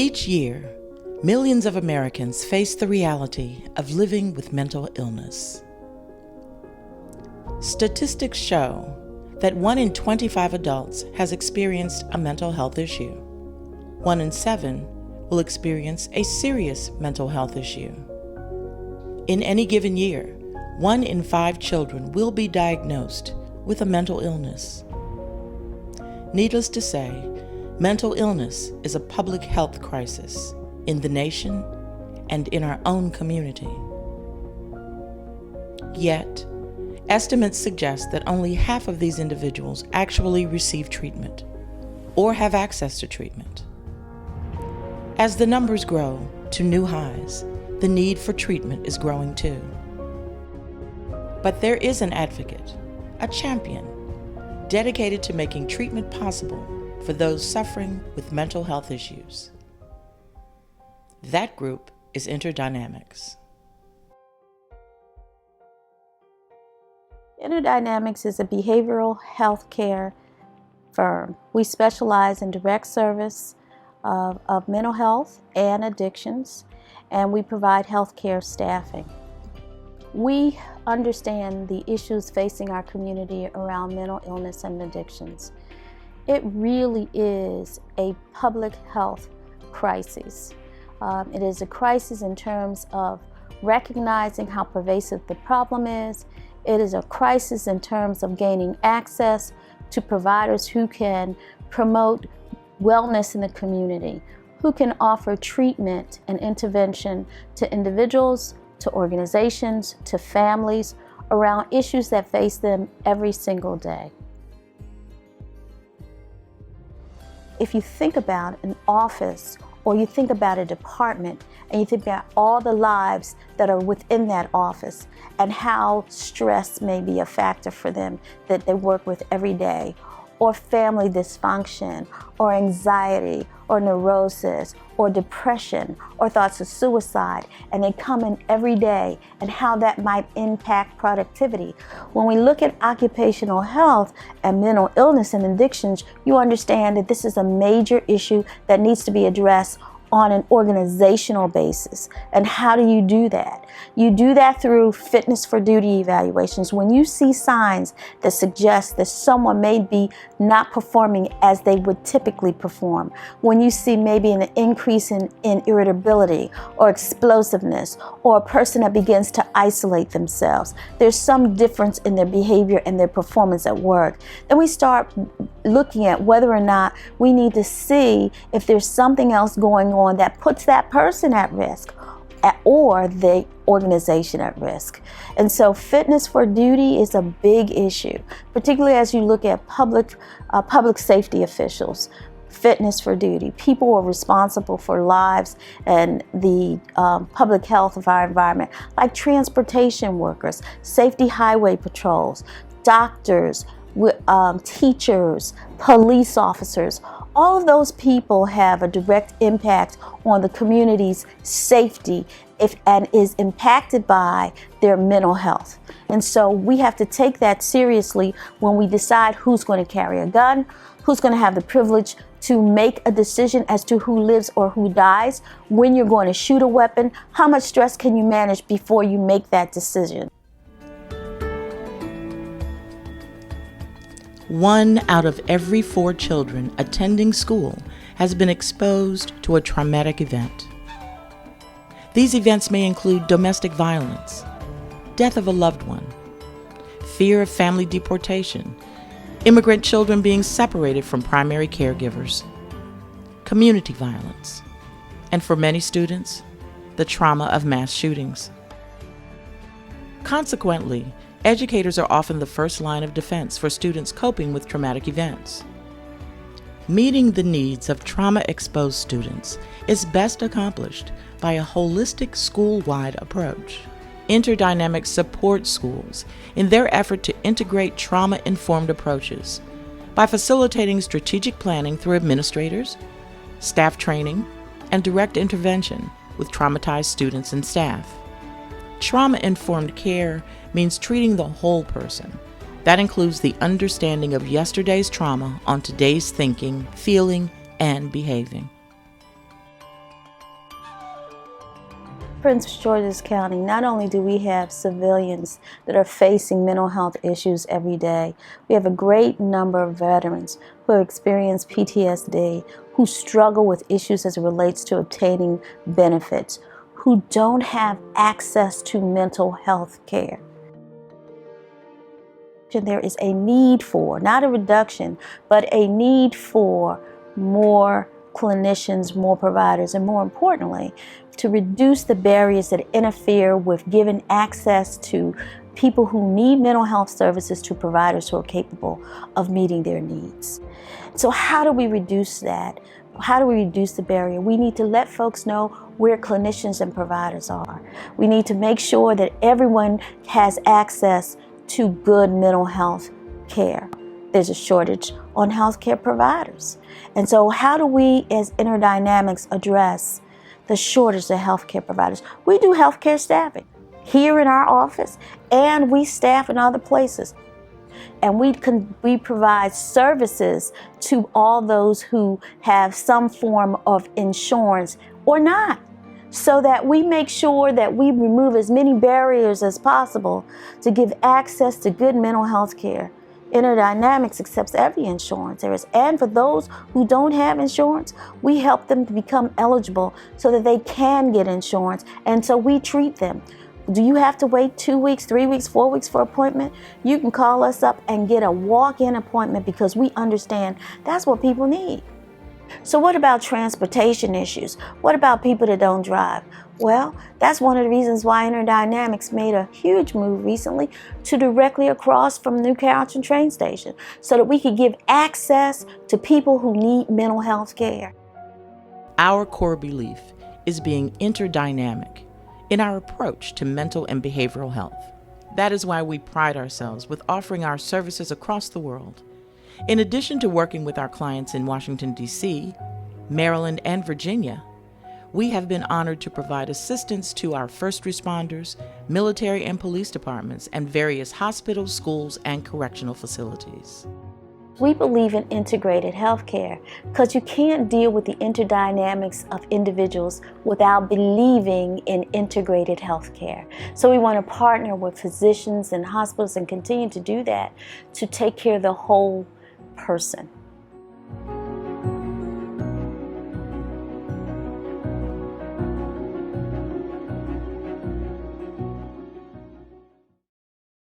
Each year, millions of Americans face the reality of living with mental illness. Statistics show that 1 in 25 adults has experienced a mental health issue. 1 in 7 will experience a serious mental health issue. In any given year, 1 in 5 children will be diagnosed with a mental illness. Needless to say, mental illness is a public health crisis in the nation and in our own community. Yet, estimates suggest that only half of these individuals actually receive treatment or have access to treatment. As the numbers grow to new highs, the need for treatment is growing too. But there is an advocate, a champion, dedicated to making treatment possible for those suffering with mental health issues. That group is Interdynamics. Interdynamics is a behavioral health care firm. We specialize in direct service of mental health and addictions, and we provide health care staffing. We understand the issues facing our community around mental illness and addictions. It really is a public health crisis. It is a crisis in terms of recognizing how pervasive the problem is. It is a crisis in terms of gaining access to providers who can promote wellness in the community, who can offer treatment and intervention to individuals, to organizations, to families around issues that face them every single day. If you think about an office or you think about a department and you think about all the lives that are within that office and how stress may be a factor for them that they work with every day, or family dysfunction, or anxiety, or neurosis, or depression, or thoughts of suicide, and they come in every day, and how that might impact productivity. When we look at occupational health and mental illness and addictions, you understand that this is a major issue that needs to be addressed on an organizational basis. And how do you do that? You do that through fitness for duty evaluations. When you see signs that suggest that someone may be not performing as they would typically perform, when you see maybe an increase in irritability or explosiveness, or a person that begins to isolate themselves, there's some difference in their behavior and their performance at work, then we start looking at whether or not we need to see if there's something else going on that puts that person at risk or the organization at risk. And so fitness for duty is a big issue, particularly as you look at public safety officials. Fitness for duty, people who are responsible for lives and the public health of our environment, like transportation workers, safety highway patrols, doctors, teachers, police officers. All of those people have a direct impact on the community's safety and is impacted by their mental health. And so we have to take that seriously when we decide who's going to carry a gun, who's going to have the privilege to make a decision as to who lives or who dies, when you're going to shoot a weapon, how much stress can you manage before you make that decision. 1 out of every 4 children attending school has been exposed to a traumatic event. These events may include domestic violence, death of a loved one, fear of family deportation, immigrant children being separated from primary caregivers, community violence, and for many students, the trauma of mass shootings. Consequently, educators are often the first line of defense for students coping with traumatic events. Meeting the needs of trauma-exposed students is best accomplished by a holistic school-wide approach. Interdynamics supports schools in their effort to integrate trauma-informed approaches by facilitating strategic planning through administrators, staff training, and direct intervention with traumatized students and staff. Trauma-informed care means treating the whole person. That includes the understanding of yesterday's trauma on today's thinking, feeling, and behaving. Prince George's County, not only do we have civilians that are facing mental health issues every day, we have a great number of veterans who have experienced PTSD, who struggle with issues as it relates to obtaining benefits, who don't have access to mental health care. There is a need for, not a reduction, but a need for more clinicians, more providers, and more importantly, to reduce the barriers that interfere with giving access to people who need mental health services to providers who are capable of meeting their needs. So how do we reduce that? How do we reduce the barrier? We need to let folks know where clinicians and providers are. We need to make sure that everyone has access to good mental health care. There's a shortage on healthcare providers. And so how do we as Interdynamics address the shortage of healthcare providers? We do healthcare staffing here in our office, and we staff in other places. And we provide services to all those who have some form of insurance or not, so that we make sure that we remove as many barriers as possible to give access to good mental health care. Interdynamics accepts every insurance there is, and for those who don't have insurance, we help them to become eligible so that they can get insurance, and so we treat them. Do you have to wait 2 weeks, 3 weeks, 4 weeks for an appointment? You can call us up and get a walk-in appointment because we understand that's what people need. So what about transportation issues? What about people that don't drive? Well, that's one of the reasons why Interdynamics made a huge move recently to directly across from New Carrollton train station so that we could give access to people who need mental health care. Our core belief is being interdynamic in our approach to mental and behavioral health. That is why we pride ourselves with offering our services across the world. In addition to working with our clients in Washington, D.C., Maryland, and Virginia, we have been honored to provide assistance to our first responders, military and police departments, and various hospitals, schools, and correctional facilities. We believe in integrated healthcare because you can't deal with the interdynamics of individuals without believing in integrated healthcare. So we want to partner with physicians and hospitals and continue to do that to take care of the whole person.